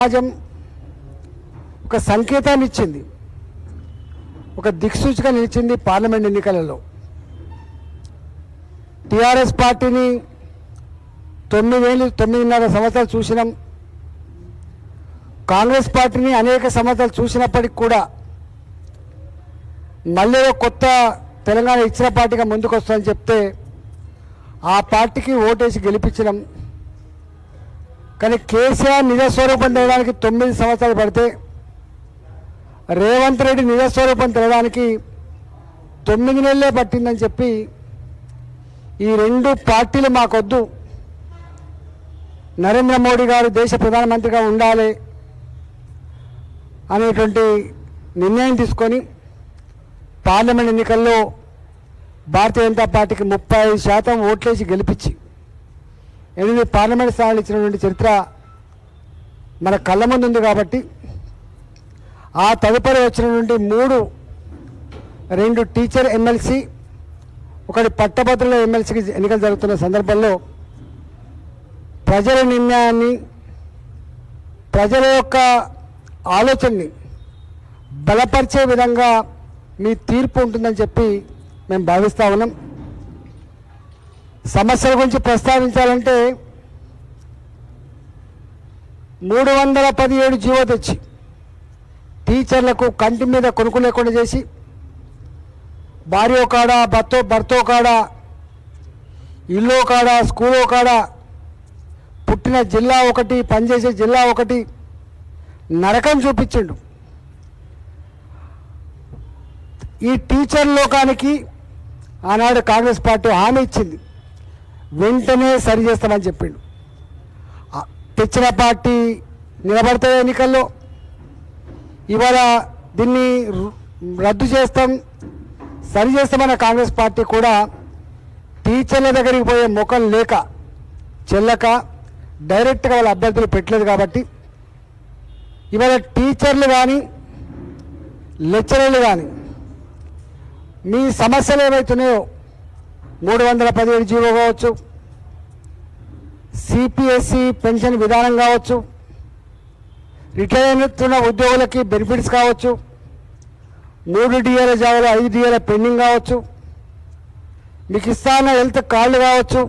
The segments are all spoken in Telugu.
సమాజం ఒక సంకేతాన్ని ఇచ్చింది, ఒక దిక్సూచిగా నిలిచింది. పార్లమెంట్ ఎన్నికలలో టీఆర్ఎస్ పార్టీని 9.5 సంవత్సరాలు చూసినాం. కాంగ్రెస్ పార్టీని అనేక సంవత్సరాలు చూసినప్పటికి కూడా మళ్ళీ కొత్త తెలంగాణ ఇచ్చిన పార్టీగా ముందుకు వస్తుందని చెప్తే ఆ పార్టీకి ఓటేసి గెలిపించడం. కానీ కేసీఆర్ నిజస్వరూపం తెలడానికి 9 సంవత్సరాలు పడితే రేవంత్ రెడ్డి నిజస్వరూపం తెలడానికి 9 నెలలే పట్టిందని చెప్పి ఈ రెండు పార్టీలు మాకొద్దు, నరేంద్ర మోడీ గారు దేశ ప్రధానమంత్రిగా ఉండాలి అనేటువంటి నిర్ణయం తీసుకొని పార్లమెంట్ ఎన్నికల్లో భారతీయ జనతా పార్టీకి 35% ఓట్లేసి గెలిపించి 8 పార్లమెంట్ స్థానాలు ఇచ్చినటువంటి చరిత్ర మన కళ్ళ ముందు ఉంది. కాబట్టి ఆ తదుపరి వచ్చినటువంటి 2 టీచర్ ఎమ్మెల్సీ, 1 పట్టభద్రుల ఎమ్మెల్సీకి ఎన్నికలు జరుగుతున్న సందర్భంలో ప్రజల నిర్ణయాన్ని, ప్రజల యొక్క ఆలోచనని బలపరిచే విధంగా మీ తీర్పు ఉంటుందని చెప్పి మేము భావిస్తూ ఉన్నాం. సమస్యల గురించి ప్రస్తావించాలంటే 317 జీవో తెచ్చి టీచర్లకు కంటి మీద కొనుక్కు లేకుండా చేసి, భార్యో కాడ భర్తో కాడ, ఇల్లు కాడ, స్కూలో కాడ, పుట్టిన జిల్లా ఒకటి, పనిచేసే జిల్లా ఒకటి, నరకం చూపించిండు. ఈ టీచర్ లోకానికి ఆనాడు కాంగ్రెస్ పార్టీ హామీ ఇచ్చింది, వెంటనే సరి చేస్తామని చెప్పిండు. తెచ్చిన పార్టీ నిలబడితే ఎన్నికల్లో ఇవాళ దీన్ని రద్దు చేస్తాం, సరి చేస్తామన్న కాంగ్రెస్ పార్టీ కూడా టీచర్ల దగ్గరికి పోయే ముఖం లేక చెల్లక డైరెక్ట్గా వాళ్ళ అభ్యర్థులు పెట్టలేదు. కాబట్టి ఇవాళ టీచర్లు కానీ లెక్చరర్లు కానీ మీ సమస్యలు ఏవైతున్నాయో 317 జీవో కావచ్చు, సిపిఎస్సి పెన్షన్ విధానం కావచ్చు, రిటైర్ అవుతున్న ఉద్యోగులకి బెనిఫిట్స్ కావచ్చు, 3 డిఏల జాగాలో 5 డిఏల పెండింగ్ కావచ్చు, మీకు ఇస్తాన్న హెల్త్ కార్డులు కావచ్చు,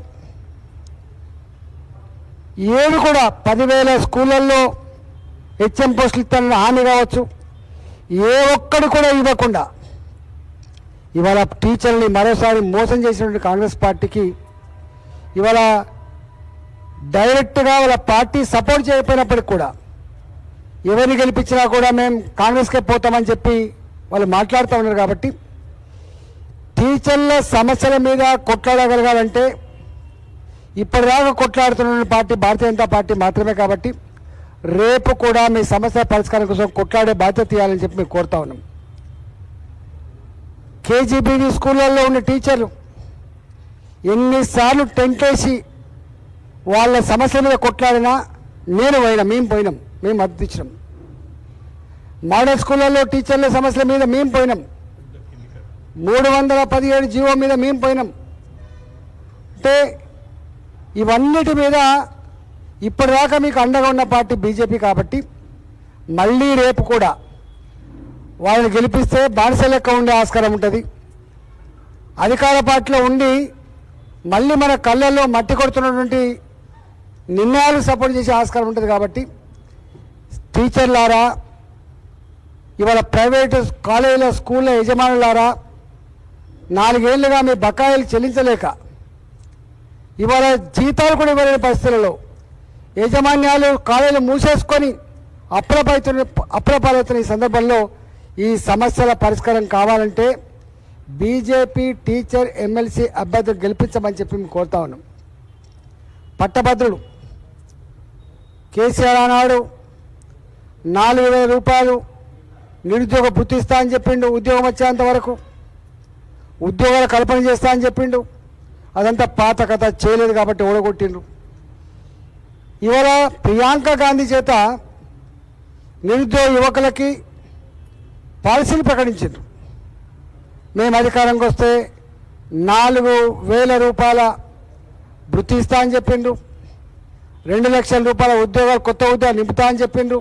ఏవి కూడా 10,000 స్కూళ్ళల్లో హెచ్ఎం పోస్టులు ఇస్తానన్న హామీ కావచ్చు, ఏ ఒక్కడు కూడా ఇవ్వకుండా ఇవాళ టీచర్ని మరోసారి మోసం చేసినటువంటి కాంగ్రెస్ పార్టీకి ఇవాళ డైరెక్ట్గా వాళ్ళ పార్టీ సపోర్ట్ చేయకపోయినప్పటికి కూడా ఎవరిని గెలిపించినా కూడా మేము కాంగ్రెస్కే పోతామని చెప్పి వాళ్ళు మాట్లాడుతూ ఉన్నారు. కాబట్టి టీచర్ల సమస్యల మీద కొట్లాడగలగాలంటే ఇప్పటిదాకా కొట్లాడుతున్న పార్టీ భారతీయ జనతా పార్టీ మాత్రమే. కాబట్టి రేపు కూడా మీ సమస్య పరిష్కారం కోసం కొట్లాడే బాధ్యత తీయాలని చెప్పి మేము కోరుతా ఉన్నాం. కేజీబీవీ స్కూళ్ళల్లో ఉన్న టీచర్లు ఎన్నిసార్లు టెంట్ వేసి వాళ్ళ సమస్యల మీద కొట్లాడినా మేము పోయినాం, మేము మద్దతు ఇచ్చినాం. మోడల్ స్కూళ్ళల్లో టీచర్ల సమస్యల మీద మేము పోయినాం, 317 జీవో మీద మేము పోయినాం. అంటే ఇవన్నిటి మీద ఇప్పటిదాకా మీకు అండగా ఉన్న పార్టీ బీజేపీ. కాబట్టి మళ్ళీ రేపు కూడా వాళ్ళని గెలిపిస్తే బానిస లెక్క ఉండే ఆస్కారం ఉంటుంది. అధికార పార్టీలో ఉండి మళ్ళీ మన కళ్ళల్లో మట్టి కొడుతున్నటువంటి నిర్ణయాలు సపోర్ట్ చేసే ఆస్కారం ఉంటుంది. కాబట్టి టీచర్లారా, ఇవాళ ప్రైవేటు కాలేజీల స్కూళ్ళ యజమానులారా, 4 ఏళ్లుగా మీ బకాయిలు చెల్లించలేక ఇవాళ జీతాలు కూడా ఇవ్వలేని పరిస్థితులలో యాజమాన్యాలు కాలేజీలు మూసేసుకొని అప్రపాలవుతున్న ఈ సందర్భంలో ఈ సమస్యల పరిష్కారం కావాలంటే బీజేపీ టీచర్ ఎమ్మెల్సీ అభ్యర్థులు గెలిపించమని చెప్పి మేము కోరుతా ఉన్నాం. పట్టభద్రులు కేసీఆర్ ఆనాడు 4,000 రూపాయలు నిరుద్యోగ భృతి ఇస్తా అని చెప్పిండు, ఉద్యోగం వచ్చేంత వరకు ఉద్యోగాల కల్పన చేస్తా అని చెప్పిండు. అదంతా పాత కథ, చేయలేదు కాబట్టి ఓడగొట్టిండ్రు. ఇవాళ ప్రియాంక గాంధీ చేత నిరుద్యోగ యువకులకి పాలసీలు ప్రకటించారు. మేము అధికారంకి వస్తే 4,000 రూపాయల భృతి ఇస్తా అని చెప్పిండు. 2 లక్షల రూపాయల ఉద్యోగాలు కొత్త ఉద్యోగాలు నింపుతా అని చెప్పిండ్రు.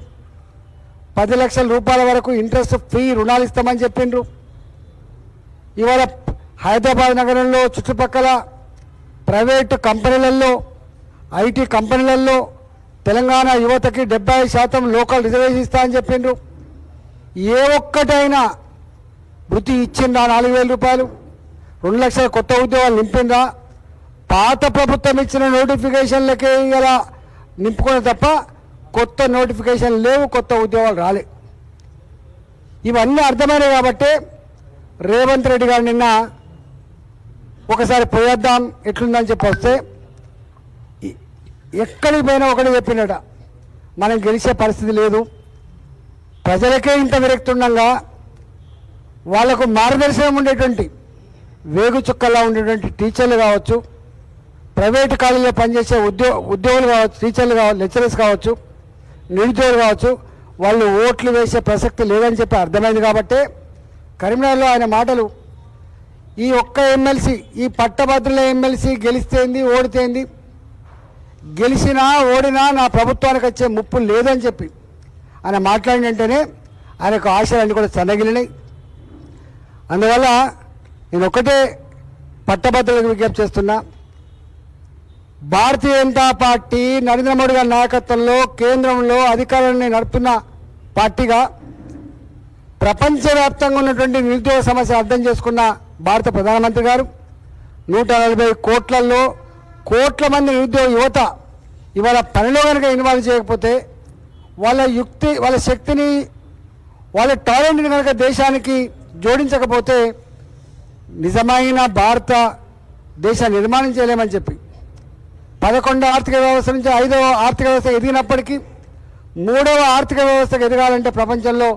10 లక్షల రూపాయల వరకు ఇంట్రెస్ట్ ఫ్రీ రుణాలు ఇస్తామని చెప్పిండ్రు. ఇవాళ హైదరాబాద్ నగరంలో చుట్టుపక్కల ప్రైవేటు కంపెనీలలో ఐటీ కంపెనీలలో తెలంగాణ యువతకి 70% లోకల్ రిజర్వేషన్ ఇస్తా అని చెప్పిండ్రు. ఏ ఒక్కటైనా వృత్తి ఇచ్చిందా? 4,000 రూపాయలు 2 లక్షల కొత్త ఉద్యోగాలు నింపిందా? పాత ప్రభుత్వం ఇచ్చిన నోటిఫికేషన్లకే ఇలా నింపుకునే తప్ప కొత్త నోటిఫికేషన్ లేవు, కొత్త ఉద్యోగాలు రాలే. ఇవన్నీ అర్థమైనాయి కాబట్టి రేవంత్ రెడ్డి గారు నిన్న ఒకసారి పోయేద్దాం ఎట్లుందని చెప్పి వస్తే ఎక్కడికి పోయినా ఒకటి చెప్పినట, మనం గెలిచే పరిస్థితి లేదు, ప్రజలకే ఇంత విరక్తుండగా వాళ్లకు మార్గదర్శనం ఉండేటువంటి వేగు చుక్కల్లా ఉండేటువంటి టీచర్లు కావచ్చు, ప్రైవేటు కాలేజీలో పనిచేసే ఉద్యోగులు కావచ్చు, టీచర్లు కావచ్చు, లెక్చరర్స్ కావచ్చు, నిరుద్యోగులు కావచ్చు, వాళ్ళు ఓట్లు వేసే ప్రసక్తి లేదని చెప్పి అర్థమైంది. కాబట్టి కరీంనగర్లో ఆయన మాటలు, ఈ ఒక్క ఎమ్మెల్సీ, ఈ పట్టభద్రుల ఎమ్మెల్సీ గెలిస్తేంది ఓడితేంది, గెలిచినా ఓడినా నా ప్రభుత్వానికి వచ్చే ముప్పు లేదని చెప్పి ఆయన మాట్లాడిన వెంటనే ఆయనకు ఆశలన్నీ కూడా సన్నగిలినాయి. అందువల్ల నేను ఒకటే పట్టభద్రులకు విజ్ఞప్తి చేస్తున్నా, భారతీయ జనతా పార్టీ నరేంద్ర మోడీ గారి నాయకత్వంలో కేంద్రంలో అధికారాన్ని నడుపుతున్న పార్టీగా ప్రపంచవ్యాప్తంగా ఉన్నటువంటి నిరుద్యోగ సమస్య అర్థం చేసుకున్న భారత ప్రధానమంత్రి గారు 140 కోట్ల మంది నిరుద్యోగ యువత ఇవాళ పనిలో కనుక ఇన్వాల్వ్ చేయకపోతే, వాళ్ళ శక్తిని, వాళ్ళ టాలెంట్ని కనుక దేశానికి జోడించకపోతే నిజమైన భారత దేశ నిర్మాణం చేయలేమని చెప్పి 11వ ఆర్థిక వ్యవస్థ నుంచి 5వ ఆర్థిక వ్యవస్థ ఎదిగినప్పటికీ 3వ ఆర్థిక వ్యవస్థకు ఎదగాలంటే ప్రపంచంలో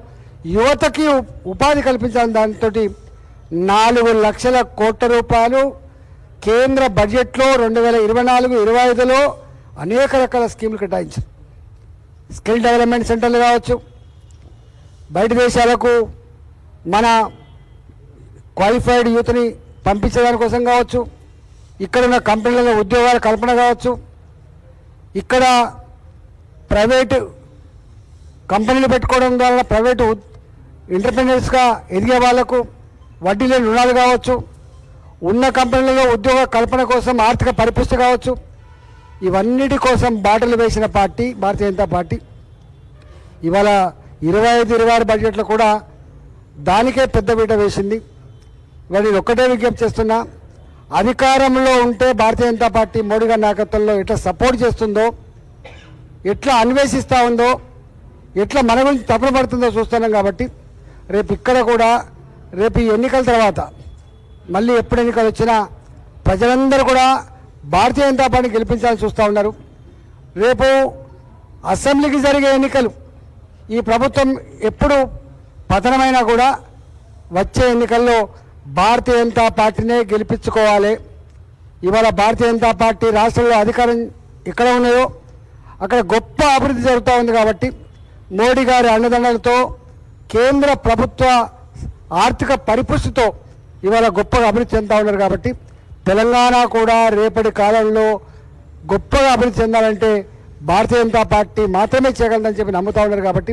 యువతకి ఉపాధి కల్పించాలని దాంతో 4 లక్షల కోట్ల రూపాయలు కేంద్ర బడ్జెట్లో 2024-25లో అనేక రకాల స్కీములు కేటాయించారు. స్కిల్ డెవలప్మెంట్ సెంటర్లు కావచ్చు, బయట దేశాలకు మన క్వాలిఫైడ్ యూత్ని పంపించడానికి కోసం కావచ్చు, ఇక్కడ ఉన్న కంపెనీలలో ఉద్యోగాల కల్పన కావచ్చు, ఇక్కడ ప్రైవేటు కంపెనీలు పెట్టుకోవడం ద్వారా ప్రైవేటు ఎంటర్ప్రెన్యూర్స్గా ఎదిగే వాళ్లకు వడ్డీ లేని రుణాలు కావచ్చు, ఉన్న కంపెనీలలో ఉద్యోగ కల్పన కోసం ఆర్థిక పరిపుష్టి కావచ్చు, ఇవన్నిటి కోసం బాటలు వేసిన పార్టీ భారతీయ జనతా పార్టీ. ఇవాళ 25-26 బడ్జెట్లో కూడా దానికే పెద్దపీట వేసింది. ఇవాళ నేను ఒక్కటే విజ్ఞప్తి చేస్తున్నా, అధికారంలో ఉంటే భారతీయ జనతా పార్టీ మోడీ గారి నాయకత్వంలో ఎట్లా సపోర్ట్ చేస్తుందో, ఎట్లా అన్వేషిస్తూ ఉందో, ఎట్లా మన గురించి తప్పులు పడుతుందో చూస్తున్నాం. కాబట్టి రేపు ఇక్కడ కూడా రేపు ఈ ఎన్నికల తర్వాత మళ్ళీ ఎప్పుడు ఎన్నికలు వచ్చినా ప్రజలందరూ కూడా భారతీయ జనతా పార్టీని గెలిపించాలని చూస్తూ ఉన్నారు. రేపు అసెంబ్లీకి జరిగే ఎన్నికలు, ఈ ప్రభుత్వం ఎప్పుడు పతనమైనా కూడా వచ్చే ఎన్నికల్లో భారతీయ జనతా పార్టీనే గెలిపించుకోవాలి. ఇవాళ భారతీయ జనతా పార్టీ రాష్ట్రంలో అధికారం ఎక్కడ ఉన్నాయో అక్కడ గొప్ప అభివృద్ధి జరుగుతూ ఉంది. కాబట్టి మోడీ గారి అండదండలతో కేంద్ర ప్రభుత్వ ఆర్థిక పరిపుష్టితో ఇవాళ గొప్పగా అభివృద్ధి చెందుతూ ఉన్నారు. కాబట్టి తెలంగాణ కూడా రేపటి కాలంలో గొప్పగా అభివృద్ధి చెందాలంటే భారతీయ జనతా పార్టీ మాత్రమే చేయగలదని చెప్పి నమ్ముతూ ఉన్నారు. కాబట్టి